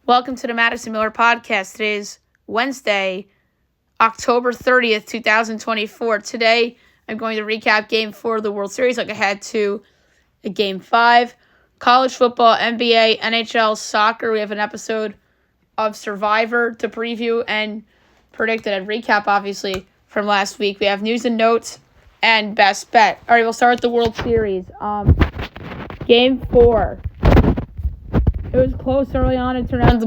Welcome to the Madison Miller Podcast. Today is Wednesday, October 30th, 2024. Today, I'm going to recap Game 4 of the World Series like I had to Game 5. College football, NBA, NHL, soccer. We have an episode of Survivor to preview and predict and recap, obviously, from last week. We have news and notes and best bet. All right, we'll start with the World Series. Game 4. It was close early on. It turned out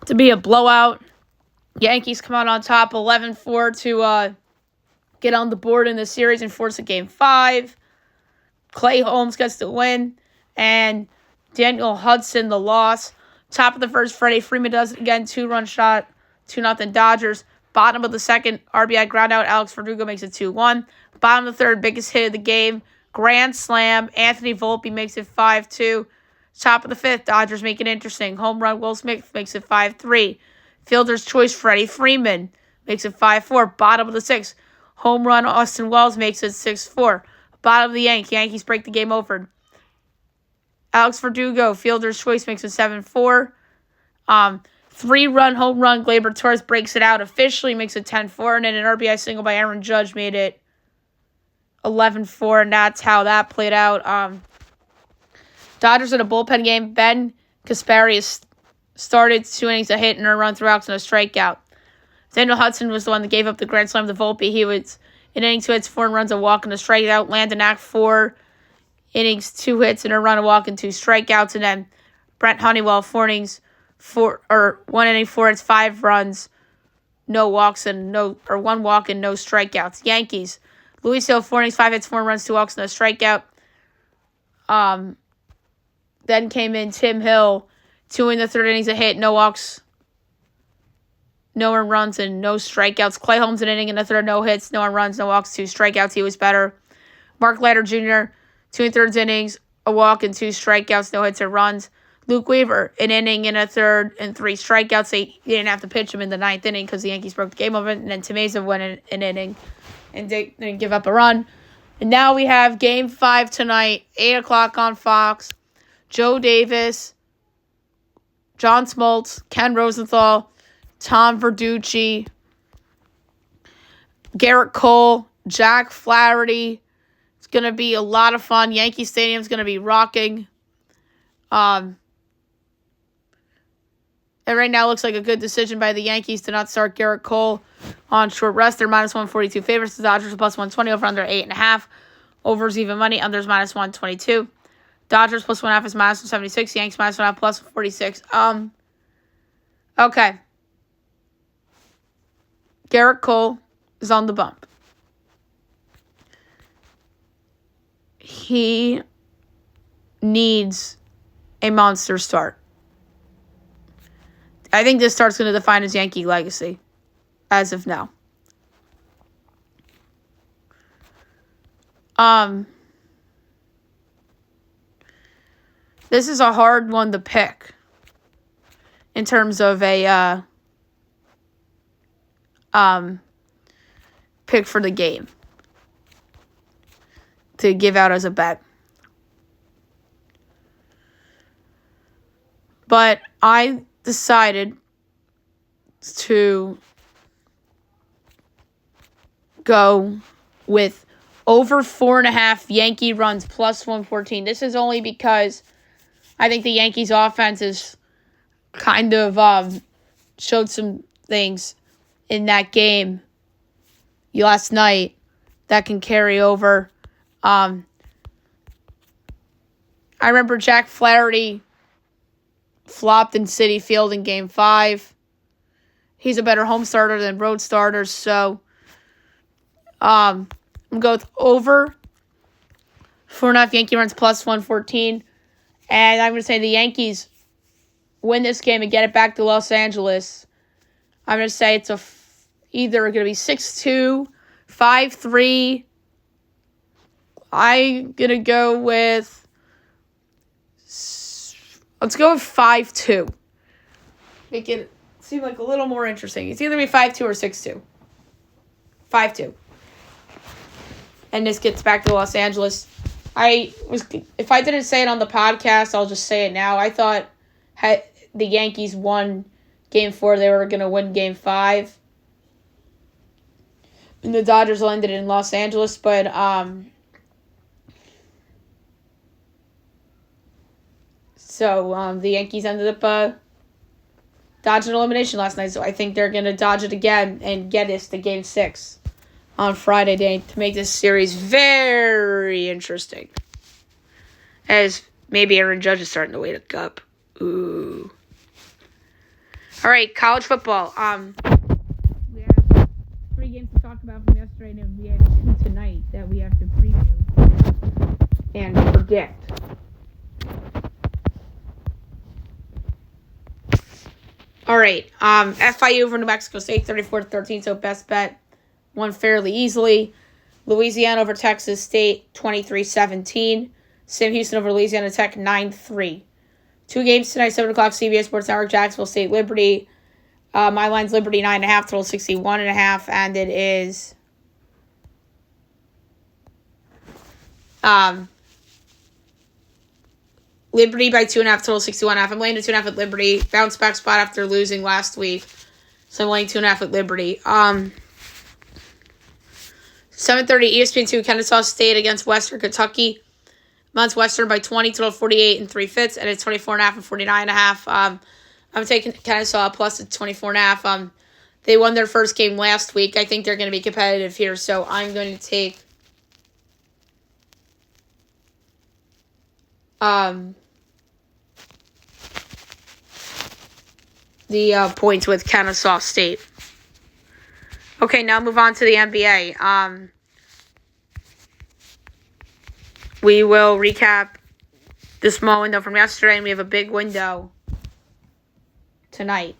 to be a blowout. Yankees come out on top 11-4 to get on the board in the series and force a Game 5. Clay Holmes gets the win. And Daniel Hudson the loss. Top of the first, Freddie Freeman does it again. 2-run shot. 2-0 Dodgers. Bottom of the second, RBI ground out. Alex Verdugo makes it 2-1. Bottom of the third, biggest hit of the game. Grand slam. Anthony Volpe makes it 5-2. Top of the fifth, Dodgers make it interesting. Home run, Will Smith makes it 5-3. Fielder's choice, Freddie Freeman makes it 5-4. Bottom of the sixth, home run, Austin Wells makes it 6-4. Bottom of the Yankees break the game over. Alex Verdugo, Fielder's choice makes it 7-4. 3-run home run, Gleyber Torres breaks it out officially, makes it 10-4. And then an RBI single by Aaron Judge made it 11-4. And that's how that played out. Dodgers in a bullpen game. Ben Kasperi started 2 innings, a hit and a run, 3 outs, and a strikeout. Daniel Hudson was the one that gave up the grand slam to Volpe. He was in innings, 2 hits, 4 runs, a walk, and a strikeout. Landon Ack, 4 innings, 2 hits, and a run, a walk, and 2 strikeouts. And then Brent Honeywell, 4 innings, 1 inning, 4 hits, 5 runs, no walks, and 1 walk and no strikeouts. Yankees. Luis Hill, 4 innings, 5 hits, 4 runs, 2 walks, and a strikeout. Then came in Tim Hill, 2 in the third innings, a hit, no walks, no earned runs, and no strikeouts. Clay Holmes, an inning in the third, no hits, no earned runs, no walks, 2 strikeouts. He was better. Mark Leiter Jr., 2 3/3 innings, a walk, and 2 strikeouts, no hits or runs. Luke Weaver, an inning in a third and 3 strikeouts. He didn't have to pitch him in the 9th inning because the Yankees broke the game over. And then Temeza went an inning and didn't give up a run. And now we have Game 5 tonight, 8 o'clock on Fox. Joe Davis, John Smoltz, Ken Rosenthal, Tom Verducci, Garrett Cole, Jack Flaherty. It's going to be a lot of fun. Yankee Stadium's going to be rocking. And right now it looks like a good decision by the Yankees to not start Garrett Cole on short rest. They're minus 142 favorites. The Dodgers are plus 120 over under 8.5. Overs even money. Unders minus 122. Dodgers plus 1.5 is minus 176. Yankees minus 1.5 plus 46. Okay. Garrett Cole is on the bump. He needs a monster start. I think this start's going to define his Yankee legacy as of now. This is a hard one to pick in terms of a pick for the game to give out as a bet. But I decided to go with over 4.5 Yankee runs plus 114. This is only because I think the Yankees offense is kind of showed some things in that game last night that can carry over. I remember Jack Flaherty flopped in Citi Field in Game 5. He's a better home starter than road starters, so I'm going to go with over 4.5 Yankee runs plus 114. And I'm going to say the Yankees win this game and get it back to Los Angeles. I'm going to say it's either going to be 6-2, 5-3. I'm going to go with, let's go with 5-2. Make it seem like a little more interesting. It's either going to be 5-2 or 6-2. 5-2. And this gets back to Los Angeles. If I didn't say it on the podcast, I'll just say it now. I thought the Yankees won Game 4. They were going to win Game 5. And the Dodgers landed in Los Angeles, but the Yankees ended up dodging elimination last night, so I think they're going to dodge it again and get us to Game 6 on Friday night to make this series very interesting. As maybe Aaron Judge is starting to wake up. Ooh. All right, college football. We have 3 games to talk about from yesterday, and we have 2 tonight that we have to preview and predict. All right, FIU over New Mexico State, 34-13, so best bet won fairly easily. Louisiana over Texas State, 23-17. Sam Houston over Louisiana Tech, 9-3. 2 games tonight, 7 o'clock, CBS Sports Network, Jacksonville State, Liberty. My line's Liberty 9.5, total 61.5, and it is Liberty by 2.5, total 61.5. I'm laying the 2.5 at Liberty. Bounce back spot after losing last week, so I'm laying 2.5 at Liberty. 7:30 ESPN2, Kennesaw State against Western Kentucky. Mounts Western by 20, total 48 and 3/5, and it's 24.5 and 49.5. I'm taking Kennesaw plus at 24.5. They won their first game last week. I think they're going to be competitive here, so I'm going to take the points with Kennesaw State. Okay, now move on to the NBA. We will recap the small window from yesterday, and we have a big window tonight.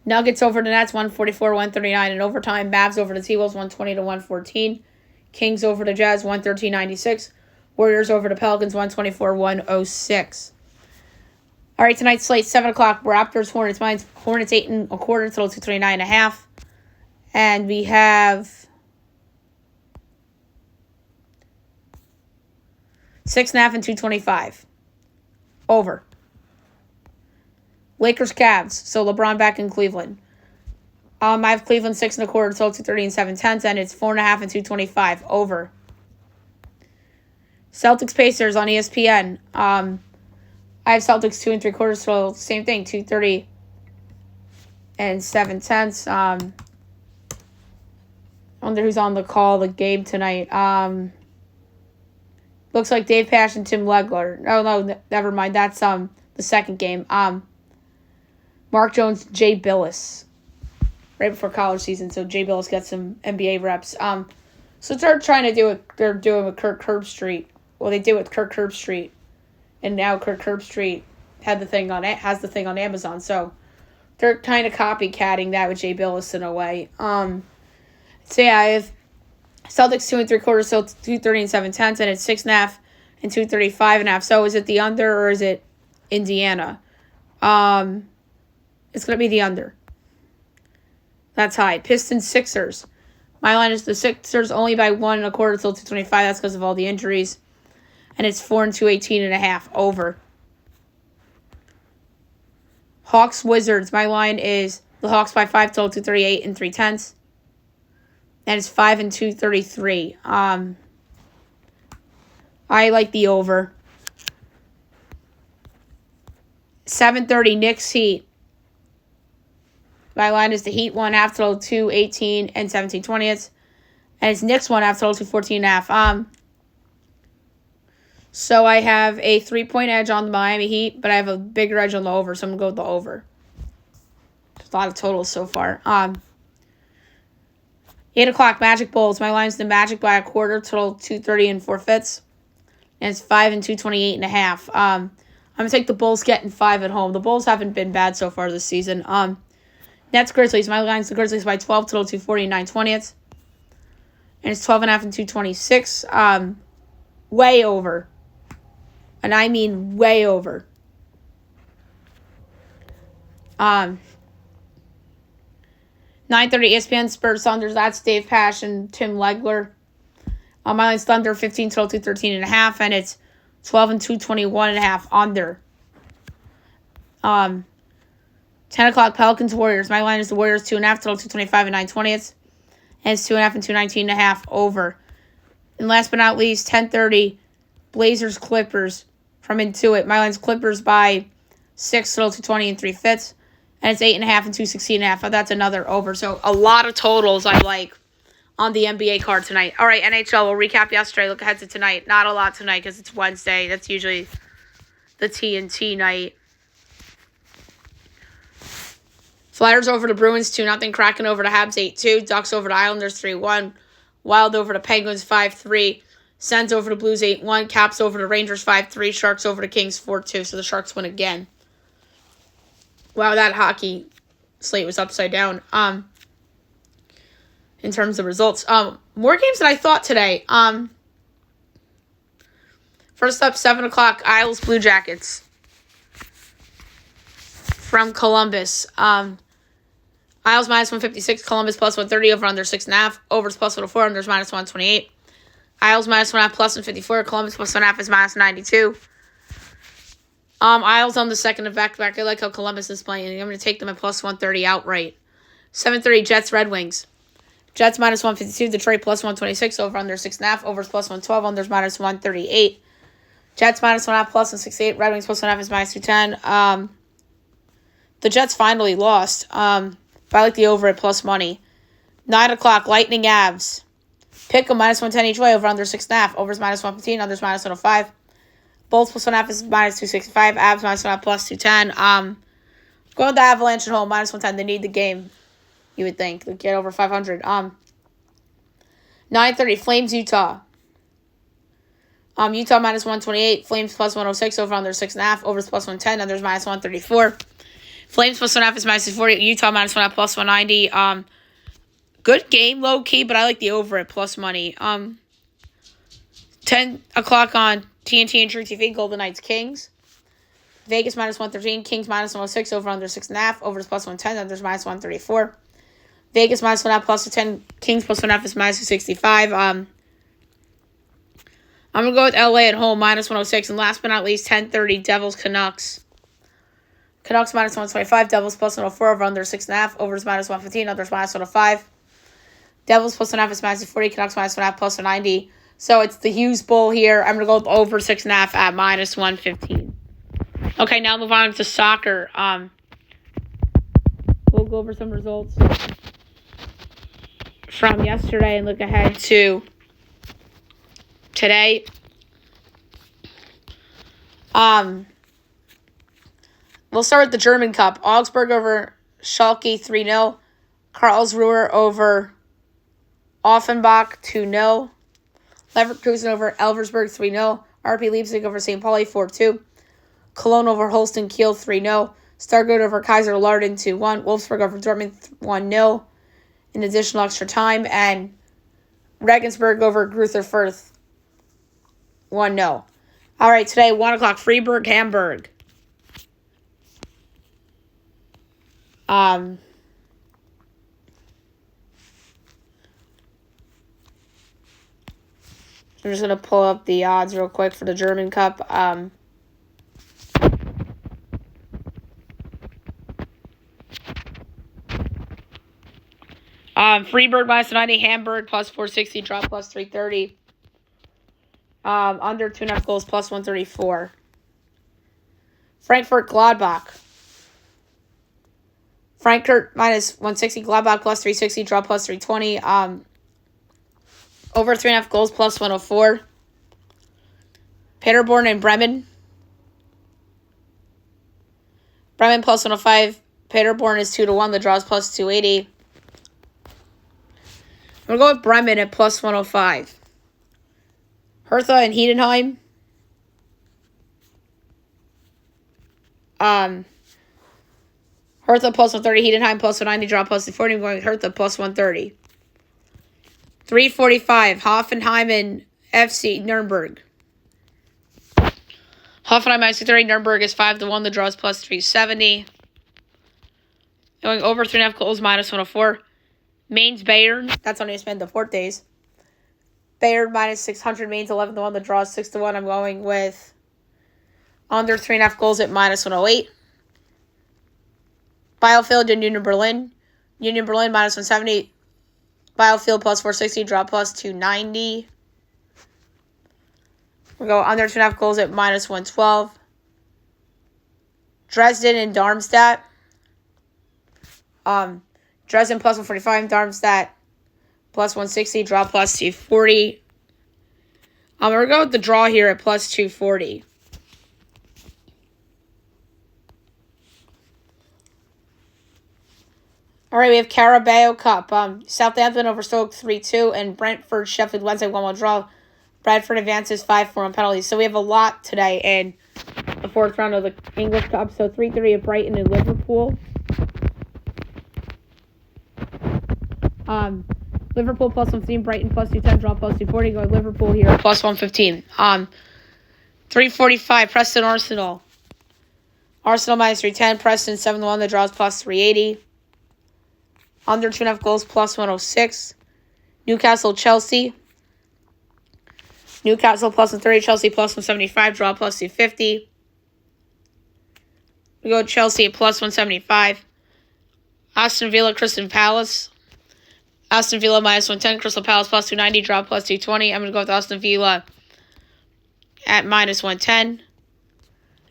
Nuggets over the Nets, 144-139 in overtime. Mavs over the T-Wolves, 120-114. Kings over the Jazz, 113-96. Warriors over the Pelicans, 124-106. All right, tonight's slate, 7 o'clock. Raptors, Hornets. Mine's Hornets 8.25, total 229.5. And we have 6.5 and 225. Over. Lakers, Cavs. So LeBron back in Cleveland. I have Cleveland 6.25, total 230 and 7/10, and it's 4.5 and 225. Over. Celtics, Pacers on ESPN. I have Celtics 2.75, so same thing, 230 and 7/10. I wonder who's on the call, the game tonight. Looks like Dave Pash and Tim Legler. Oh, no, never mind. That's the second game. Mark Jones, Jay Billis. Right before college season, so Jay Billis got some NBA reps. So they're trying to do what they're doing with Kirk Herbstreit. Well, they did with Kirk Herbstreit, and now Kirk Herbstreit has the thing on Amazon. So they're kind of copycatting that with Jay Billis in a way. So yeah, I have Celtics 2.75, so 230 and 7/10, and it's 6.5 and 235.5. So is it the under or is it Indiana? It's gonna be the under. That's high. Pistons, Sixers. My line is the Sixers only by 1.25 till 225. That's because of all the injuries. And it's 4 and 218.5. Over. Hawks, Wizards. My line is the Hawks by 5 till 238 and 3/10. And it's 5 and 233. I like the over. 7:30 Knicks, Heat. My line is the Heat 1.5 total 218 and 17/20. And it's Knicks 1.5 total 214.5. So I have a 3-point edge on the Miami Heat, but I have a bigger edge on the over, so I'm going to go with the over. There's a lot of totals so far. 8 o'clock Magic Bulls. My line is the Magic by 1/4 total 230 and 4/5. And it's 5 and 228.5. I'm going to take the Bulls getting 5 at home. The Bulls haven't been bad so far this season. Nets, Grizzlies. My line's the Grizzlies by 12 total 240 and 9/20. And it's 12.5 and 226. Way over. And I mean way over. 9:30 ESPN Spurs Thunders. That's Dave Pash and Tim Legler. My line's Thunder 15 total 213.5, and it's 12 and 221.5 under. 10 o'clock, Pelicans, Warriors. My line is the Warriors 2.5, total 225 and 9/20. And it's 2.5 and 219.5 over. And last but not least, 10:30, Blazers, Clippers from Intuit. My line's Clippers by 6, total 220 and 3/5. And it's 8.5 and 216.5. That's another over. So a lot of totals I like on the NBA card tonight. All right, NHL, we'll recap yesterday. Look ahead to tonight. Not a lot tonight because it's Wednesday. That's usually the TNT night. Flyers over to Bruins 2-0. Kraken over to Habs 8-2. Ducks over to Islanders 3-1. Wild over to Penguins 5-3. Sens over to Blues 8-1. Caps over to Rangers 5-3. Sharks over to Kings 4-2. So the Sharks win again. Wow, that hockey slate was upside down. In terms of results. More games than I thought today. First up, 7 o'clock, Isles Blue Jackets from Columbus. Isles minus 156, Columbus plus 130, over under 6.5. Overs plus 104, unders minus 128. Isles minus 1.5 plus 154, Columbus plus 1.5 is minus 92. Isles on the second of back-to-back. I like how Columbus is playing. I'm going to take them at plus 130 outright. 7:30, Jets Red Wings. Jets minus 152, Detroit plus 126, over under 6.5, overs plus 112, unders minus 138. Jets minus 1.5 plus 168, Red Wings plus 1.5 is minus 210. The Jets finally lost, but I like the over at plus money. 9 o'clock, Lightning Avs. Pick 'em minus 110 each way, over under 6.5, overs minus 115, unders minus 105. Bolts plus 1.5 is minus 265, Avs minus 1.5 plus 210. Going with the Avalanche at home, minus 110, they need the game. You would think. They'd get over 500. 9:30, Flames, Utah. Utah minus 128. Flames plus 106. Over under 6.5. Overs plus 110. Unders minus 134. Flames plus 1.5 is minus 240. Utah minus 1.5 plus 190. Good game, low key, but I like the over at plus money. 10 o'clock on TNT and True TV. Golden Knights, Kings. Vegas minus 113. Kings minus 106. Over under 6.5. Overs plus 110. Unders minus 134. Vegas minus 1.5 plus 10. Kings plus 1.5 is minus 265. I'm going to go with LA at home, minus 106. And last but not least, 10:30, Devils, Canucks. Canucks minus 125. Devils plus 104. Over under 6.5. Overs minus 115. Unders minus 105. Devils plus 1.5 is minus 240. Canucks minus 1.5 plus 190. So it's the Hughes Bowl here. I'm going to go with over 6.5 at minus 115. Okay, now move on to soccer. We'll go over some results from yesterday and look ahead to today. We'll start with the German Cup. Augsburg over Schalke 3-0. Karlsruhe over Offenbach 2-0. Leverkusen over Elversberg 3-0. RB Leipzig over St. Pauli 4-2. Cologne over Holstein Kiel 3-0. Stuttgart over Kaiser Lautern 2-1. Wolfsburg over Dortmund 1-0 in additional extra time. And Regensburg over Greuther Fürth 1-0. All right, today, 1 o'clock, Freiburg, Hamburg. I'm just going to pull up the odds real quick for the German Cup. Freiburg minus 90, Hamburg plus 460, draw plus 330. Under 2.5 goals plus 134. Frankfurt, Gladbach. Frankfurt minus 160, Gladbach plus 360, draw plus 320. Over 3.5 goals plus 104. Paderborn and Bremen. Bremen plus 105. Paderborn is 2-1. The draw is plus 280. I'm going to go with Bremen at plus 105. Hertha and Heidenheim. Hertha plus 130, Heidenheim plus 190, draw plus 240. I'm going with Hertha plus 130. 345, Hoffenheim and FC Nuremberg. Hoffenheim minus 230, Nuremberg is 5-1. The draw is plus 370. Going over 3.5 goals minus 104. Mainz Bayern, that's on Spend the Port days. Bayern minus 600, Mainz 11-1. The draw is 6-1. I'm going with under 3.5 goals at minus 108. Bielefeld and Union Berlin. Union Berlin minus 170. Bielefeld plus 460. Draw plus 290. We'll go under 2.5 goals at minus 112. Dresden and Darmstadt. Dresden plus 145. Darmstadt plus 160. Draw plus 240. We're going to go with the draw here at plus 240. All right, we have Carabao Cup. Southampton over Stoke 3-2, and Brentford Sheffield Wednesday 1-1 draw. Bradford advances 5-4 on penalties. So we have a lot today in the fourth round of the English Cup. So 3-3 at Brighton and Liverpool. Liverpool plus 115, Brighton plus 210, draw plus 240. Going Liverpool here plus 115. 345, Preston Arsenal. Arsenal minus 310, Preston 7-1. The draws plus 380. Under 2.5 goals plus 106. Newcastle Chelsea. Newcastle plus 130, Chelsea plus 175, draw plus 250. We go Chelsea at plus 175. Aston Villa, Crystal Palace. Aston Villa minus 110, Crystal Palace plus 290, draw plus 220. I'm going to go with Aston Villa at minus 110.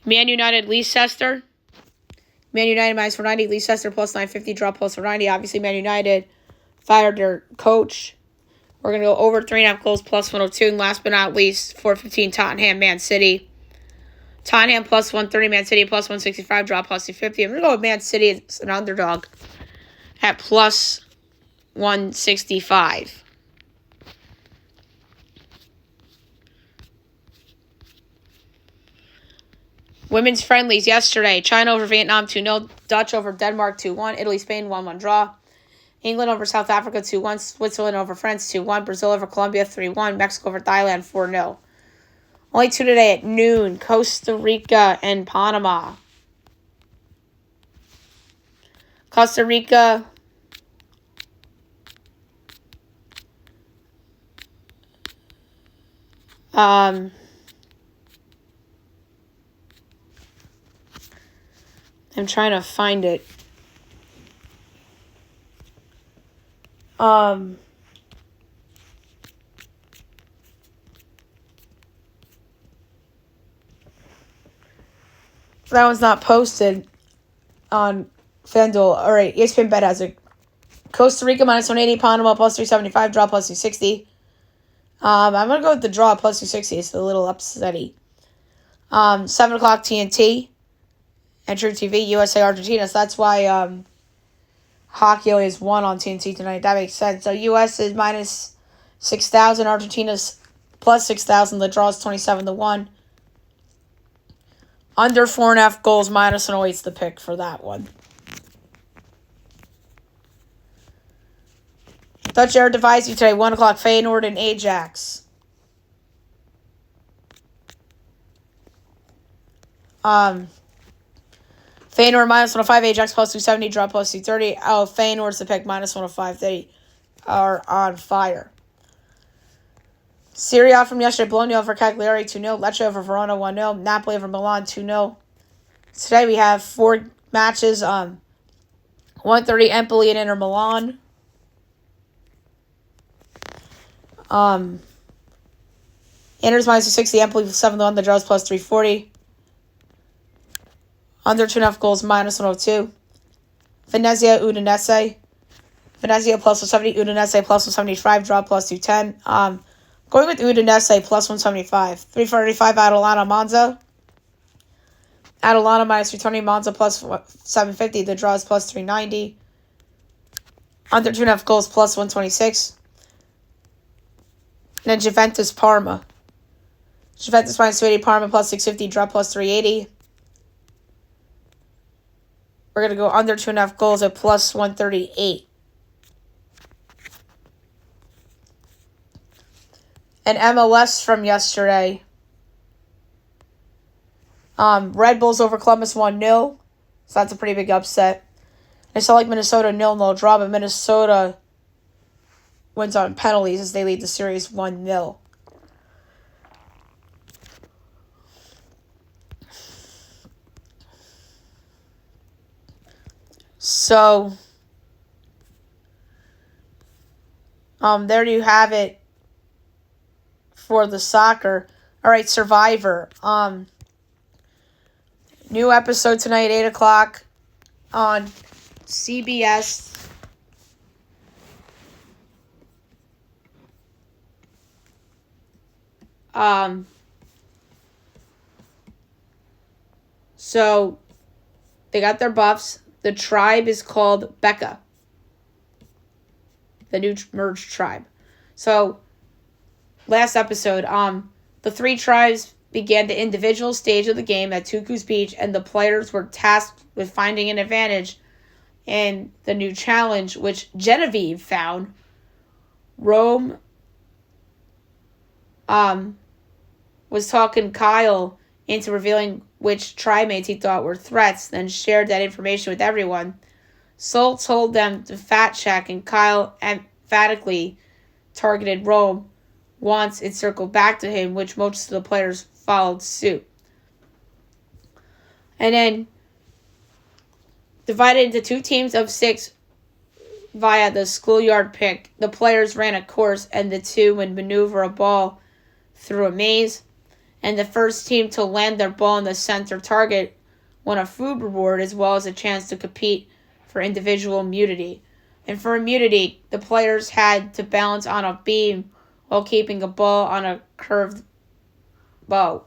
Man United, Leicester. Man United minus 490, Leicester plus 950, draw plus 490. Obviously, Man United fired their coach. We're going to go over 3.5 goals plus 102. And last but not least, 415, Tottenham, Man City. Tottenham plus 130, Man City plus 165, draw plus 250. I'm going to go with Man City as an underdog at plus 165. Women's friendlies yesterday. China over Vietnam 2-0. Dutch over Denmark 2-1. Italy, Spain 1-1 draw. England over South Africa 2-1. Switzerland over France 2-1. Brazil over Colombia 3-1. Mexico over Thailand 4-0. Only two today at noon. Costa Rica and Panama. Costa Rica I'm trying to find it. That one's not posted on FanDuel. All right, ESPN Bet has it. Costa Rica minus 180, Panama plus 375, draw plus 260. I'm going to go with the draw plus 260. It's a little upsetty. 7 o'clock TNT and True TV, USA, Argentina. So that's why hockey only is 1 on TNT tonight. That makes sense. So US is minus 6,000. Argentina's plus 6,000. The draw is 27-1. Under 4.5 goals, minus 108's the pick for that one. Dutch Air Device today, 1 o'clock, Feyenoord and Ajax. Feyenoord minus 105, Ajax plus 270, draw plus 230. Oh, Feyenoord's the pick, minus 105. They are on fire. Serie A from yesterday, Bologna over Cagliari 2-0, Lecce over Verona 1-0, Napoli over Milan 2-0. Today we have 4 matches, 1:30 Empoli and Inter Milan. Inter's minus 260, Empoli 7-1, the draws plus 340. Under 2.5 goals, minus 102. Venezia, Udinese. Venezia plus 170, Udinese plus 175, draw plus 210. Going with Udinese plus 175. 345, Atalanta, Monza. Atalanta minus 320, Monza plus 750, the draw is plus 390. Under 2.5 goals, plus 126. And then Juventus, Parma. Juventus minus 280, Parma plus 650, draw plus 380. We're going to go under 2.5 goals at plus 138. And MLS from yesterday. Red Bulls over Columbus 1-0. So that's a pretty big upset. I saw like Minnesota 0-0 draw, but Minnesota wins on penalties as they lead the series 1-0. So, there you have it for the soccer. All right, Survivor. New episode tonight, 8 o'clock on CBS. So they got their buffs. The tribe is called Becca, the new merged tribe. So last episode, the three tribes began the individual stage of the game at Tuku's Beach, and the players were tasked with finding an advantage in the new challenge, which Genevieve found. Rome was talking Kyle into revealing which tribe mates he thought were threats, then shared that information with everyone. Sol told them to fact check, and Kyle emphatically targeted Rome once it circled back to him, which most of the players followed suit. And then divided into two teams of 6 via the schoolyard pick, the players ran a course, and the two would maneuver a ball through a maze. And the first team to land their ball in the center target won a food reward as well as a chance to compete for individual immunity. And for immunity, the players had to balance on a beam while keeping a ball on a curved bow.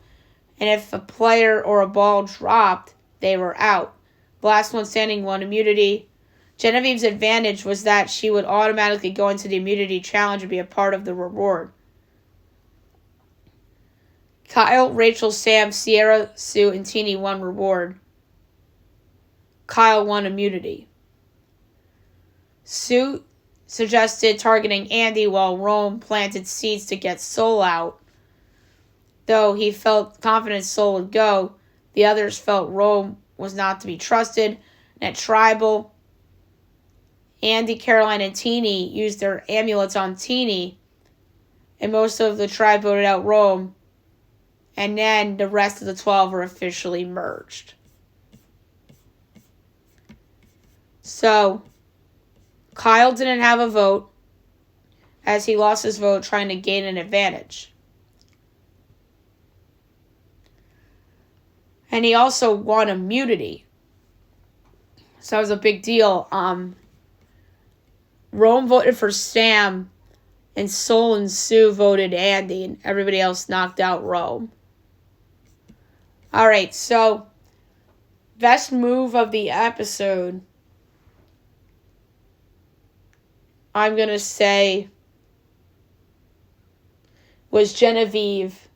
And if a player or a ball dropped, they were out. The last one standing won immunity. Genevieve's advantage was that she would automatically go into the immunity challenge and be a part of the reward. Kyle, Rachel, Sam, Sierra, Sue, and Teeny won reward. Kyle won immunity. Sue suggested targeting Andy while Rome planted seeds to get Sol out. Though he felt confident Sol would go, the others felt Rome was not to be trusted. And at Tribal, Andy, Caroline, and Teeny used their amulets on Teeny, and most of the tribe voted out Rome. And then the rest of the 12 were officially merged. So, Kyle didn't have a vote, as he lost his vote trying to gain an advantage. And he also won immunity. So that was a big deal. Rome voted for Sam, and Sol and Sue voted Andy, and everybody else knocked out Rome. Alright, so best move of the episode, I'm going to say, was Genevieve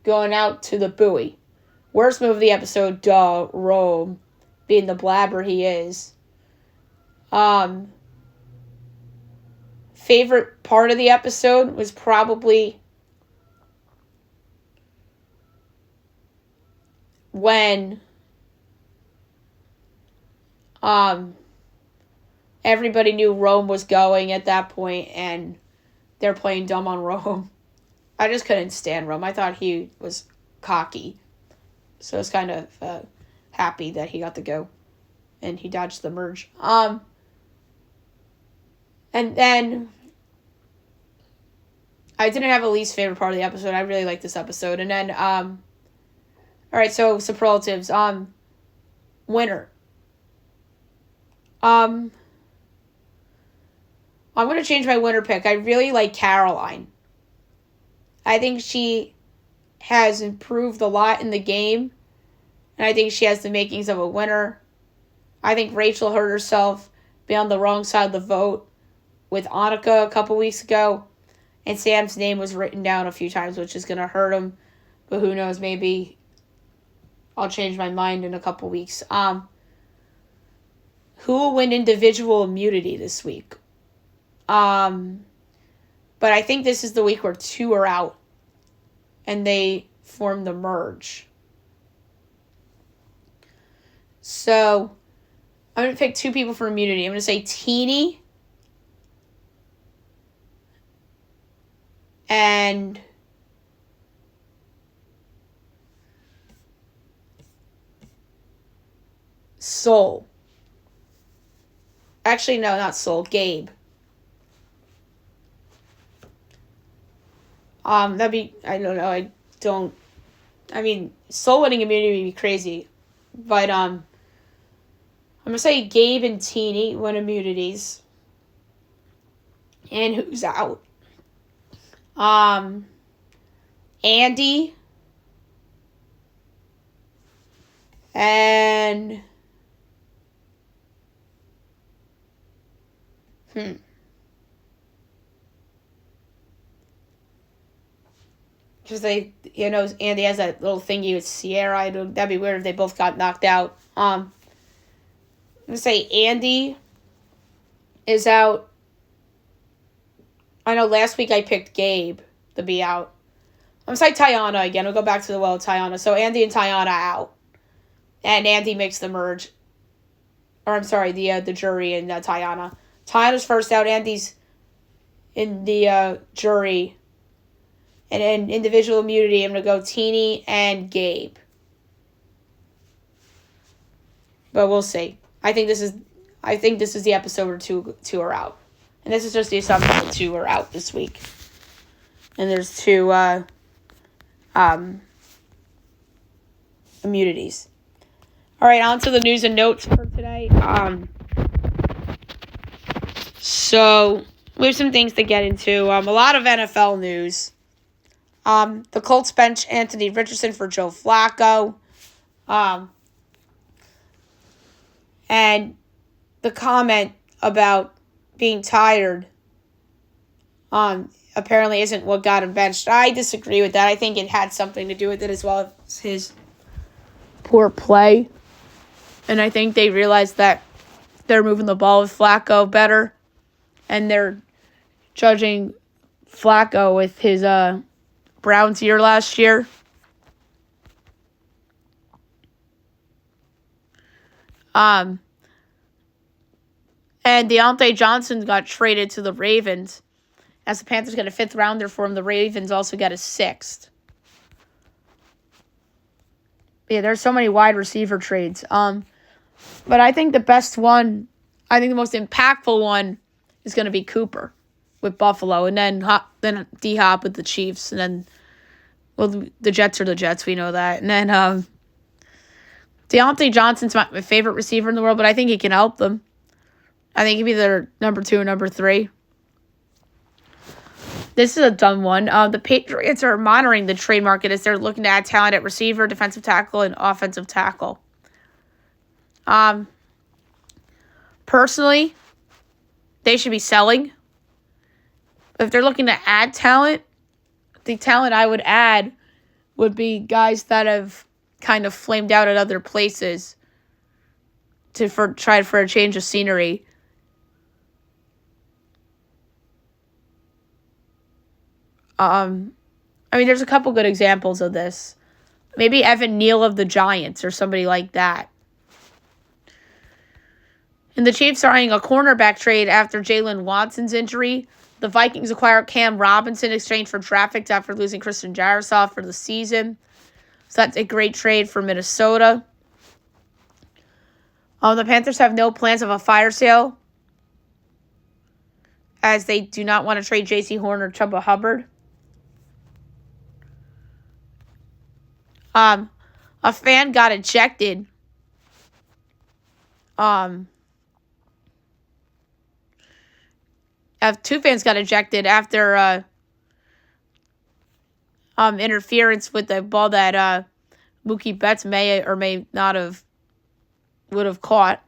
going out to the buoy. Worst move of the episode, Rome, being the blabber he is. Favorite part of the episode was probably when everybody knew Rome was going at that point, and they're playing dumb on Rome. I just couldn't stand Rome. I thought he was cocky. So I was kind of happy that he got to go. And he dodged the merge. And then I didn't have a least favorite part of the episode. I really liked this episode. And then, alright, so superlatives. Winner. I'm going to change my winner pick. I really like Caroline. I think she has improved a lot in the game. And I think she has the makings of a winner. I think Rachel hurt herself being on the wrong side of the vote with Annika a couple weeks ago. And Sam's name was written down a few times, which is going to hurt him. But who knows, maybe I'll change my mind in a couple weeks. Who will win individual immunity this week? But I think this is the week where 2 are out. And they form the merge. So, I'm going to pick 2 people for immunity. I'm going to say Teeny and Soul. Actually, no, not Soul. Gabe. That'd be, I don't know, Soul winning immunity would be crazy. But, I'm going to say Gabe and Teeny win immunities. And who's out? Andy. And... Because Andy has that little thingy with Sierra. That'd be weird if they both got knocked out. I'm going to say Andy is out. I know last week I picked Gabe to be out. I'm going to say Tiana again. We'll go back to the well of Tiana. So Andy and Tiana out. And Andy makes the merge. Or I'm sorry, the jury and Tiana. Tiana's first out. Andy's in the jury. And in individual immunity, I'm going to go Teeny and Gabe. But we'll see. I think this is the episode where two are out. And this is just the assumption that two are out this week. And there's two immunities. All right, on to the news and notes for today. So we have some things to get into. A lot of NFL news. The Colts bench Anthony Richardson for Joe Flacco. And the comment about being tired apparently isn't what got him benched. I disagree with that. I think it had something to do with it as well as his poor play. And I think they realized that they're moving the ball with Flacco better. And they're judging Flacco with his Browns year last year. And Deontay Johnson got traded to the Ravens. As the Panthers got a 5th rounder for him, the Ravens also got a 6th. Yeah, there's so many wide receiver trades. But I think the best one, I think the most impactful one is going to be Cooper with Buffalo, and then D-Hop with the Chiefs, and then, well, the Jets are the Jets, we know that. And then Deontay Johnson's my favorite receiver in the world, but I think he can help them. I think he'd be their number 2 and number 3. This is a dumb one. The Patriots are monitoring the trade market as they're looking to add talent at receiver, defensive tackle, and offensive tackle. Personally, they should be selling. If they're looking to add talent, the talent I would add would be guys that have kind of flamed out at other places to try for a change of scenery. There's a couple good examples of this. Maybe Evan Neal of the Giants or somebody like that. And the Chiefs are eyeing a cornerback trade after Jalen Watson's injury. The Vikings acquired Cam Robinson in exchange for draft picks after losing Christian Jaroslav for the season. So that's a great trade for Minnesota. The Panthers have no plans of a fire sale, as they do not want to trade J.C. Horn or Chuba Hubbard. A fan got ejected. Two fans got ejected after interference with the ball that Mookie Betts may or may not would have caught.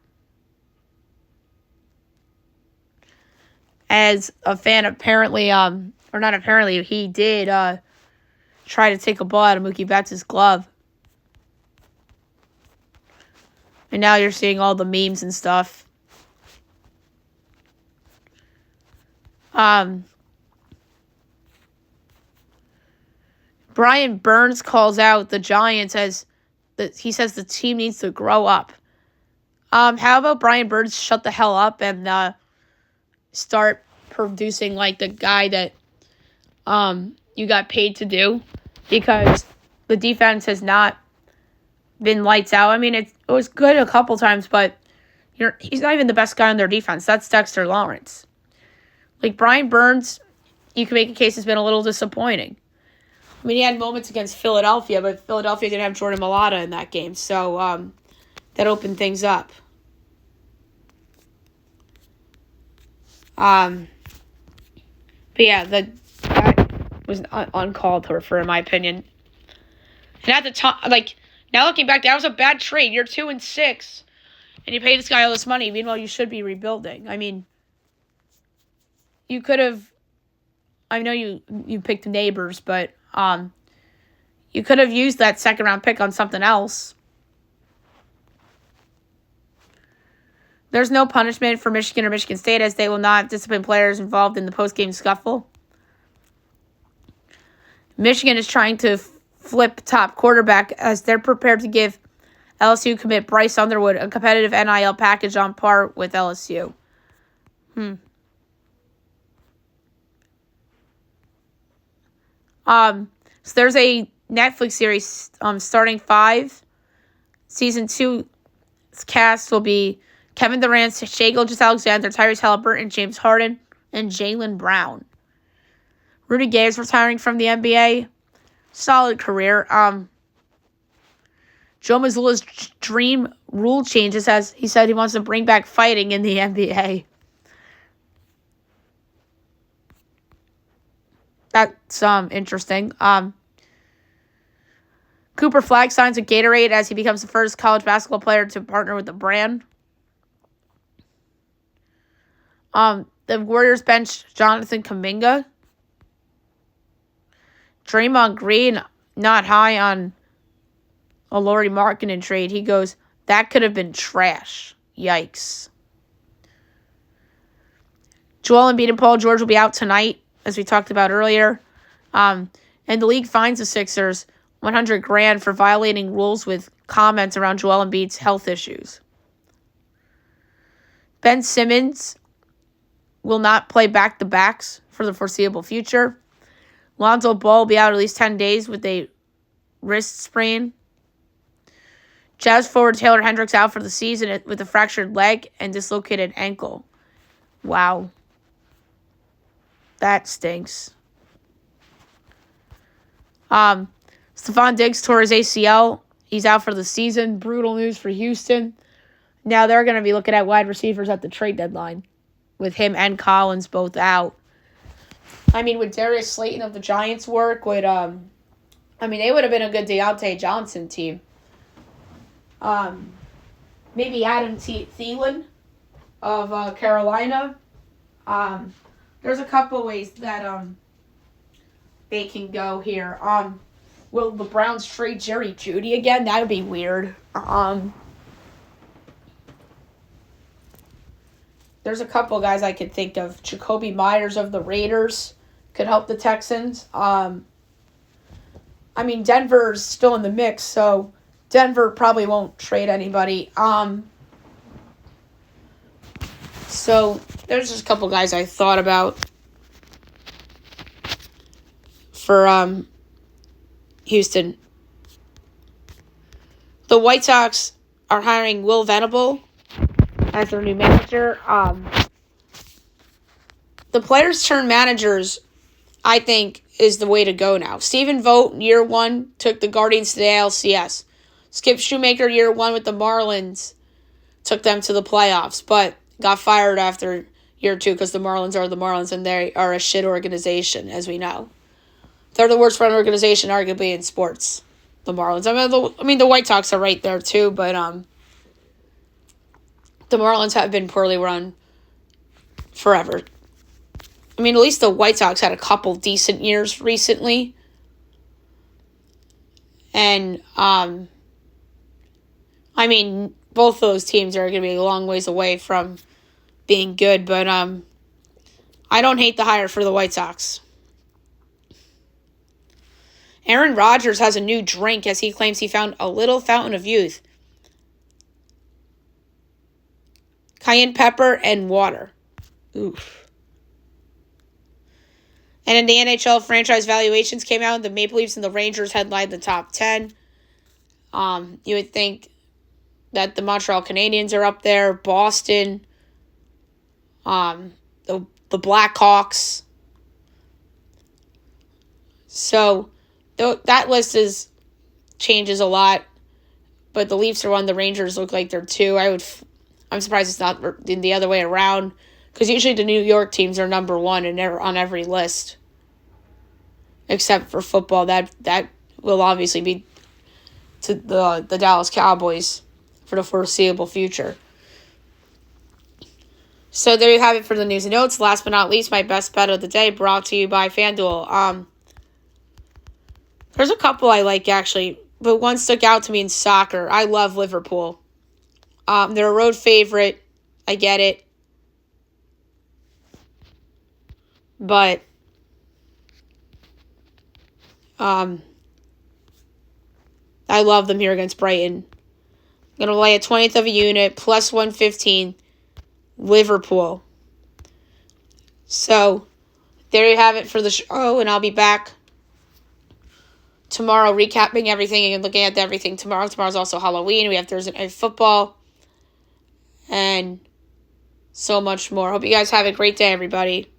As a fan apparently, or not apparently, he did try to take a ball out of Mookie Betts' glove. And now you're seeing all the memes and stuff. Brian Burns calls out the Giants he says the team needs to grow up. How about Brian Burns shut the hell up and start producing like the guy that you got paid to do? Because the defense has not been lights out. I mean, it was good a couple times, but he's not even the best guy on their defense. That's Dexter Lawrence. Like, Brian Burns, you can make a case, has been a little disappointing. I mean, he had moments against Philadelphia, but Philadelphia didn't have Jordan Mailata in that game, so that opened things up. But yeah, that was uncalled for, in my opinion. And at the time, like, now looking back, that was a bad trade. You're 2-6, and you pay this guy all this money. Meanwhile, you should be rebuilding. I mean, you could have. I know you picked Neighbors, but you could have used that second-round pick on something else. There's no punishment for Michigan or Michigan State, as they will not discipline players involved in the post-game scuffle. Michigan is trying to flip top quarterback as they're prepared to give LSU commit Bryce Underwood a competitive NIL package on par with LSU. So there's a Netflix series, Starting 5. Season 2 cast will be Kevin Durant, Shai Gilgeous-Alexander, Tyrese Halliburton, James Harden, and Jaylen Brown. Rudy Gay is retiring from the NBA. Solid career. Joe Mazzulla's dream rule changes as he said he wants to bring back fighting in the NBA. That's interesting. Cooper Flagg signs with Gatorade as he becomes the first college basketball player to partner with the brand. The Warriors bench Jonathan Kuminga. Draymond Green not high on a Lauri Markkanen trade. He goes, that could have been trash. Yikes. Joel Embiid and Paul George will be out tonight, as we talked about earlier. And the league fines the Sixers $100,000 for violating rules with comments around Joel Embiid's health issues. Ben Simmons will not play back-to-backs for the foreseeable future. Lonzo Ball will be out at least 10 days with a wrist sprain. Jazz forward Taylor Hendricks out for the season with a fractured leg and dislocated ankle. Wow. That stinks. Stephon Diggs tore his ACL. He's out for the season. Brutal news for Houston. Now they're going to be looking at wide receivers at the trade deadline with him and Collins both out. I mean, would Darius Slayton of the Giants work? They would have been a good Deontay Johnson team. Maybe Adam Thielen of Carolina. There's a couple ways that they can go here. Will the Browns trade Jerry Jeudy again? That would be weird. There's a couple guys I could think of. Jacoby Myers of the Raiders could help the Texans. Denver's still in the mix, so Denver probably won't trade anybody. So there's just a couple guys I thought about for Houston. The White Sox are hiring Will Venable as their new manager. The players turn managers, I think, is the way to go now. Stephen Vogt, year 1, took the Guardians to the ALCS. Skip Shoemaker, year 1 with the Marlins, took them to the playoffs, but got fired after year 2 because the Marlins are the Marlins and they are a shit organization, as we know. They're the worst run organization, arguably, in sports, the Marlins. The White Sox are right there, too, but the Marlins have been poorly run forever. At least the White Sox had a couple decent years recently. And, both of those teams are going to be a long ways away from being good. But I don't hate the hire for the White Sox. Aaron Rodgers has a new drink as he claims he found a little fountain of youth. Cayenne pepper and water. Oof. And in the NHL, franchise valuations came out. The Maple Leafs and the Rangers headlined the top 10. You would think that the Montreal Canadiens are up there, Boston, the Blackhawks. So that list changes a lot, but the Leafs are one. The Rangers look like they're two. I'm surprised it's not the other way around, because usually the New York teams are number one and they're on every list, except for football. That will obviously be to the Dallas Cowboys for the foreseeable future. So there you have it for the news and notes. Last but not least, my best bet of the day, brought to you by FanDuel. There's a couple I like, actually, but one stuck out to me in soccer. I love Liverpool. They're a road favorite. I get it. But I love them here against Brighton. I'm going to lay a 20th of a unit, plus 115, Liverpool. So there you have it for the show, and I'll be back tomorrow recapping everything and looking at everything tomorrow. Tomorrow's also Halloween. We have Thursday Night Football and so much more. Hope you guys have a great day, everybody.